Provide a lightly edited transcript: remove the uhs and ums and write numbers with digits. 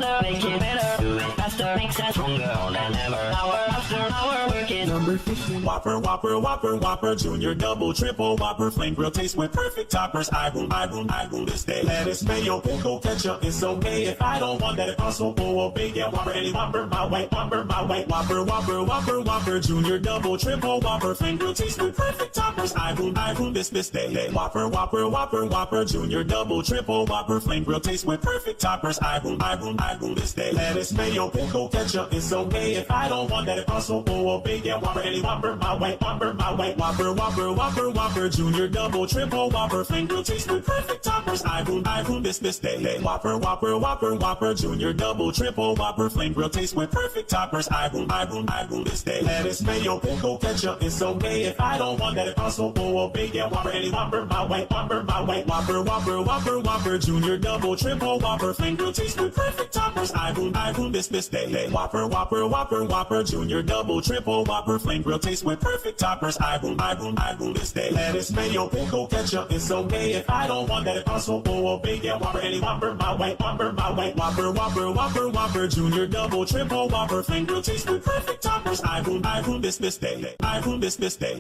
harder, make it better. Do it faster, makes us stronger than ever. Hour after hour, working. Number 15. Whopper, Whopper, Whopper, Whopper, Junior, Double, Triple, Whopper, Flame Grill taste with perfect toppers. I rule this day. Lettuce, mayo, pickle, ketchup, it's okay if I don't want that. If also for a big, yeah, Whopper, any Whopper, my way, Whopper, my way. Whopper, Whopper, Whopper, Whopper, Junior, Double, Triple, Whopper, Flame Grill taste with perfect toppers. I rule this day. Whopper, Whopper, Whopper, Whopper, Junior, Double, Triple, Whopper, Flame Grill taste with perfect toppers. I rule this day. Lettuce, mayo, pickle, ketchup, it's okay if I don't want that. If also for a big, yeah, Whopper, any Whopper, my way, Whopper, my way. Whopper, Whopper, Whopper, Whopper, Junior, Double, Triple, Whopper, Flame Grill taste with perfect toppers. I rule this day. Whopper, Whopper, Whopper, Whopper, Junior, Double, Triple, Whopper, Flame Grill taste with perfect toppers. I rule this day. Lettuce, mayo, pickle, ketchup, it's okay if I don't want that. If also for a big, yeah, Whopper, any Whopper, my way, Whopper, my way. Whopper, Whopper, Whopper, Whopper, Junior, Double, Triple, Whopper, Flame Grill taste with perfect toppers. I rule this day. Whopper, Whopper, Whopper, Whopper, Junior, Double, Triple, Whopper, Flame Grill taste with perfect toppers. I rule this day. Lettuce, mayo, pickle, ketchup, it's okay if I don't want that. If also for a big, yeah, Whopper, any Whopper, my way, Whopper, my way. Whopper, Whopper, Whopper, Whopper, Junior, Double, Triple, Whopper, Flame Grill taste with perfect toppers. I rule this day. I rule this day.